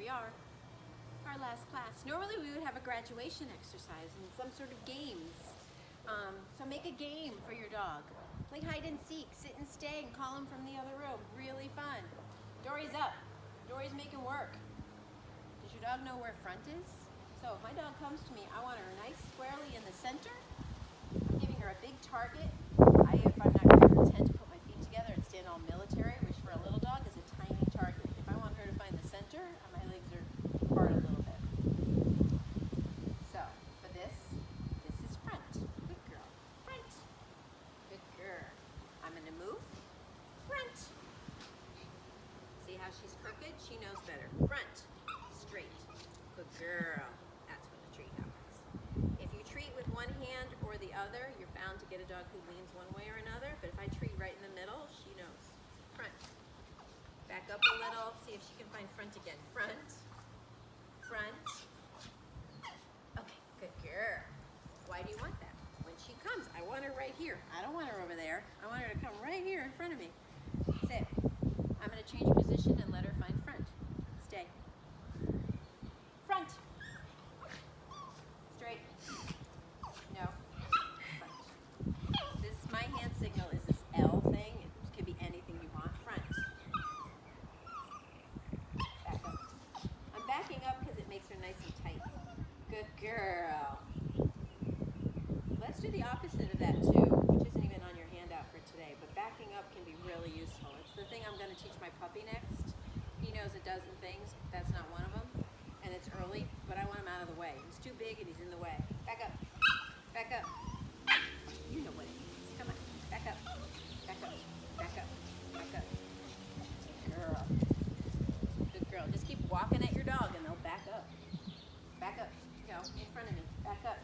are, our last class. Normally we would have a graduation exercise and some sort of games. So make a game for your dog. Play hide and seek, sit and stay, and call him from the other room. Really fun. Dory's up. Dory's making work. Does your dog know where front is? So if my dog comes to me, I want her nice squarely in the center. I'm giving her a big target. If I'm not careful, tend to put my feet together and stand all military, which for a little dog is a tiny target. If I want her to find the center, my legs are apart a little bit. So for this is front. Good girl. Front. Good girl. I'm going to move. Front. See how she's crooked? She knows better. Front. Straight. Good girl. That's when the treat happens. If you treat with one hand or the other, you're bound to get a dog who leans one way or another. But if I treat right in the middle, she knows. Front. Back up a little. See if she can find front again. Front. Front. Okay, good girl. Why do you want that? When she comes, I want her right here. I don't want her over there. I want her to come right here in front of me. Sit. I'm going to change position and let her find front. Stay. Front. Straight. No. Front. My hand signal is this L thing. It could be anything you want. Front. Back up. I'm backing up because it makes her nice and tight. Good girl. Let's do the opposite of that too, which isn't even on your handout for today, but backing up can be really useful. It's the thing I'm going to teach my puppy next. He knows a dozen things. That's not one of them. And it's early, but I want him out of the way. He's too big and he's in the way. Back up. Back up. You know what it means. Come on. Back up. Back up. Back up. Back up. Good girl. Good girl. Just keep walking at your dog and they'll back up. Back up. Go. In front of me. Back up.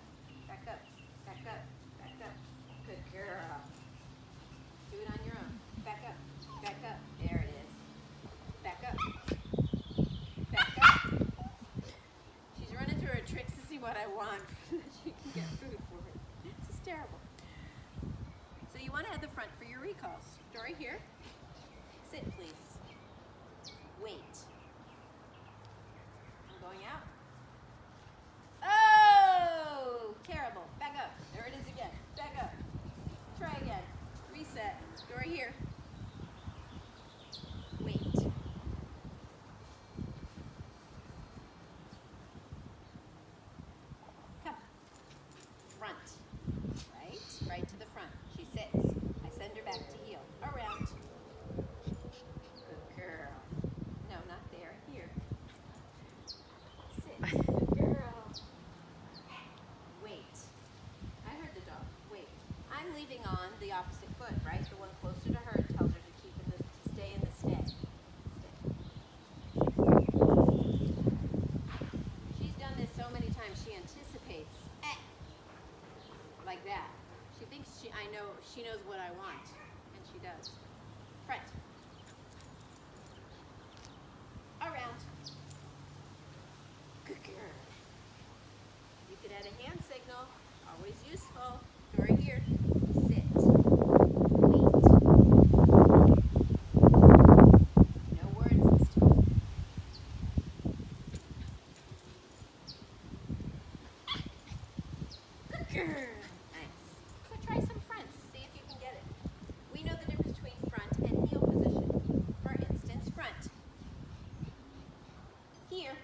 Back up. Back up. Back up. Good girl. Do it on your own. Back up. Back up. There it is. Back up. Back up. She's running through her tricks to see what I want so that she can get food for her. This is terrible. So you want to have the front for your recalls. Dory, here. Sit, please. Wait. I'm going out. Oh! Terrible. Back up. There it is again. Back up. Try again. Reset. Dory, here. Wait. Come. Front. Right? Right to the front. She sits. I send her back to heel. Around. Good girl. No, not there. Here. Sit. Good girl. Wait. I heard the dog. Wait. I'm leaving on the opposite foot, right? The one closer to her tells her to stay in the stay. She's done this so many times she anticipates. Like that. She thinks she knows what I want. And she does. Front. Around. Good girl. You could add a hand signal. Always useful. Dory, here. Sit. Wait. No words this time. Good girl. Nice. So try some fronts. See if you can get it. We know the difference between front and heel position. For instance, front. Here.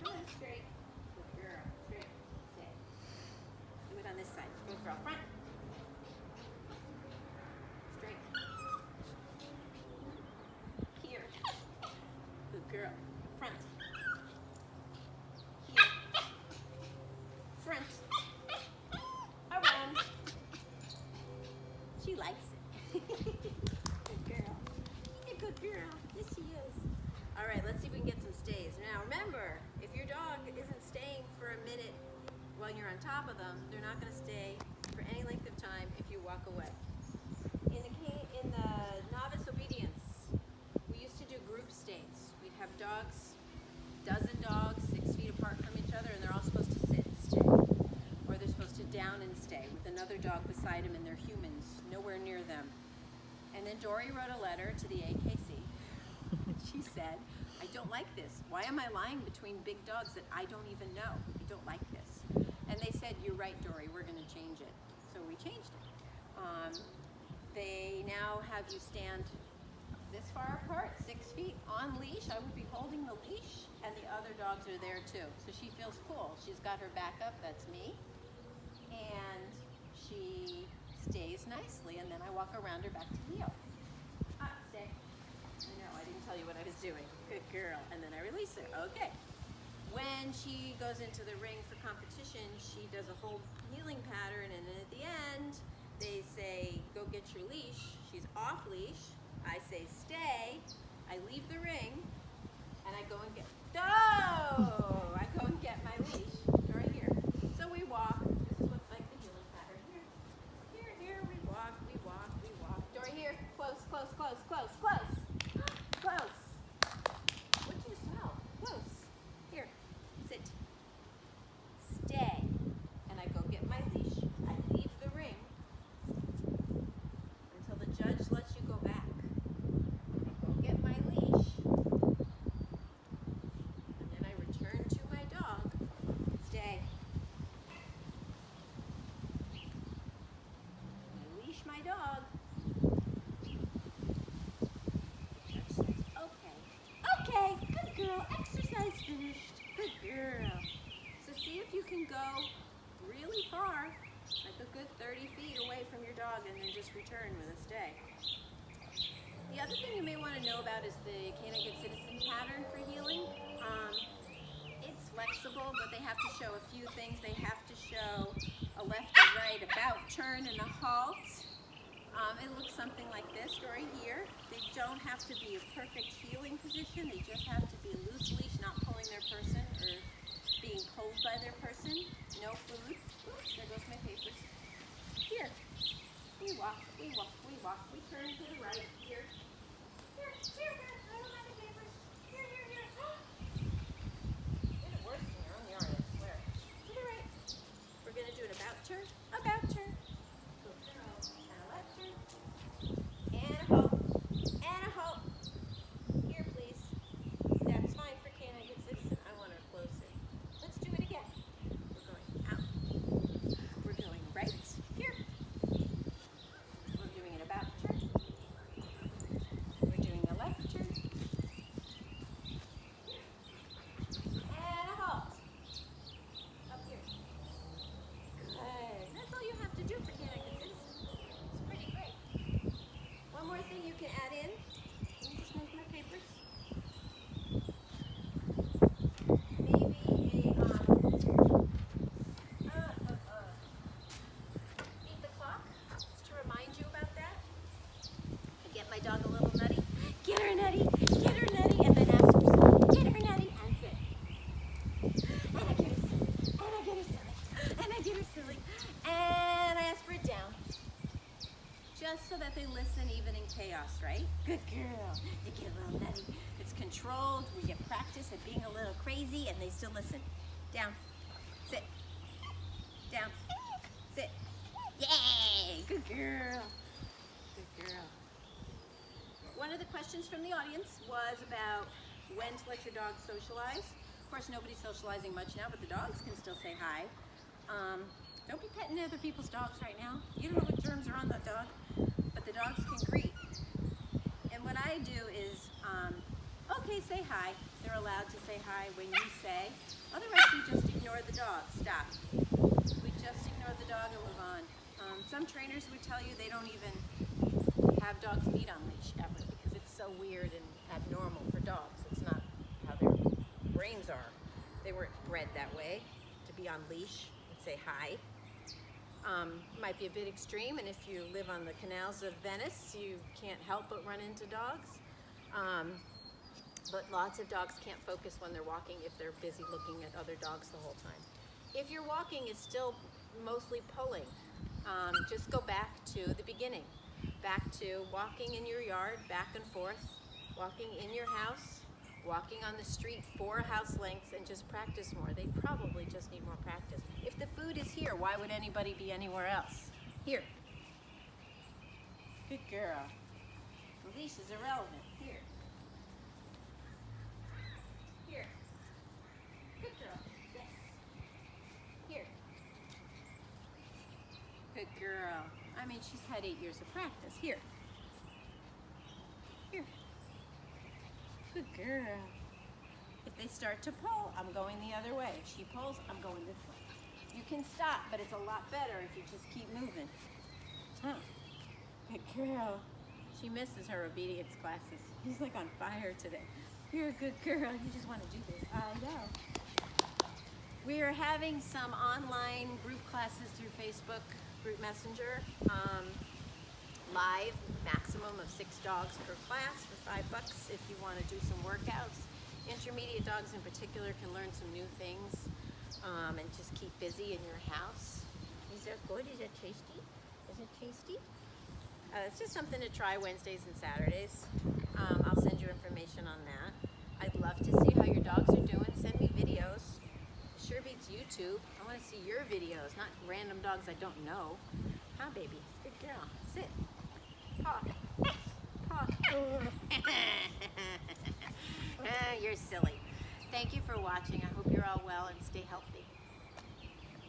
Come on, straight. Good girl. Straight. Stay. Do it on this side. Good girl. Front. Straight. Here. Good girl. Front. Here. Front. Around. She likes it. Good girl. You're a good girl. Yes, she is. All right, let's see if we can get some stays. Now, remember, if your dog isn't staying for a minute while you're on top of them, they're not going to stay for any length of time if you walk away. In the novice obedience, we used to do group stays. We'd have dogs, dozen dogs, 6 feet apart from each other, and they're all supposed to sit and stay. Or they're supposed to down and stay with another dog beside them, and they're humans, nowhere near them. And then Dory wrote a letter to the AKC. She said, I don't don't like this. Why am I lying between big dogs that I don't even know? I don't like this. And they said, you're right, Dory, we're going to change it. So we changed it. They now have you stand this far apart, 6 feet, on leash. I would be holding the leash, and the other dogs are there too. So she feels cool. She's got her back up, that's me. And she stays nicely, and then I walk around her back to heel. Ah, stay. I know, I didn't tell you what I was doing. Good girl. And then I release her. Okay. When she goes into the ring for competition, she does a whole heeling pattern, and then at the end, they say, go get your leash. She's off leash. I say, stay. I leave the ring, and I go and get, I go and get my leash right here. So we walk. This is what's like the heeling pattern. Here, we walk. Dory, here, close. Close. What do you smell? Close. Here, sit. Stay. And I go get my leash. I leave the ring until the judge lets you go back. I go get my leash. And then I return to my dog. Stay. I leash my dog. Okay, good girl. Exercise finished. Good girl. So see if you can go really far, like a good 30 feet away from your dog, and then just return with a stay. The other thing you may want to know about is the Can I Get Citizen pattern for heeling. It's flexible, but they have to show a few things. They have to show a left or right about turn and a halt. It looks something like this right here. They don't have to be a perfect heeling position. They just have to be a loose leash, not pulling their person or being pulled by their person. No food. Oops, there goes my papers. Here. We walk. We turn to the right. Here. I don't have the papers. Here. You did it worse than your own yard, I swear. To the right. We're going to do an about turn. Good girl. And a left turn. And a halt. Here, please. That's fine for Can I Get Citizen. I want her closer. Let's do it again. We're going out. We're going right. Here. We're doing an about turn. We're doing a left turn. And a halt. Up here. Good. That's all you have to do for Can I Get Citizen. It's pretty great. One more thing you can add in. Let me just move my papers. Maybe beat the clock, just to remind you about that. I get my dog a little nutty. Get her nutty, and then ask for something. Get her nutty, and sit. And I get her silly, and I ask for it down. Just so that they listen even in chaos, right? Good girl. They get a little nutty. It's controlled. We get practice at being a little crazy, and they still listen. Down. Sit. Down. Sit. Yay! Good girl. One of the questions from the audience was about when to let your dog socialize. Of course, nobody's socializing much now, but the dogs can still say hi. Don't be petting other people's dogs right now. You don't know what germs are on that dog, but the dogs can greet. And what I do is, okay, say hi. They're allowed to say hi when you say. Otherwise, we just ignore the dog. Stop. We just ignore the dog and move on. Some trainers would tell you they don't even have dogs feed on leash ever because it's so weird and abnormal for dogs. It's not how their brains are. They weren't bred that way, to be on leash and say hi. Might be a bit extreme, and if you live on the canals of Venice, you can't help but run into dogs. But lots of dogs can't focus when they're walking if they're busy looking at other dogs the whole time. If your walking is still mostly pulling, just go back to the beginning. Back to walking in your yard, back and forth, walking in your house, walking on the street 4 house lengths, and just practice more. They probably just need more practice. If the food is here, why would anybody be anywhere else? Here. Good girl. The leash is irrelevant. Here. Good girl. I mean, she's had 8 years of practice. Here. Here. Good girl. If they start to pull, I'm going the other way. If she pulls, I'm going this way. You can stop, but it's a lot better if you just keep moving. Huh. Good girl. She misses her obedience classes. She's like on fire today. You're a good girl. You just want to do this. I know. We are having some online group classes through Facebook Group Messenger. Live, maximum of 6 dogs per class for $5 if you want to do some workouts. Intermediate dogs in particular can learn some new things and just keep busy in your house. Is that good? Is it tasty? Is it tasty? It's just something to try Wednesdays and Saturdays. I'll send you information on that. I'd love to see how your dogs are doing. Send me videos. It sure beats YouTube. I want to see your videos, not random dogs I don't know. Huh, baby? Good girl. Sit. Paw. Paw. You're silly. Thank you for watching. I hope you're all well and stay healthy.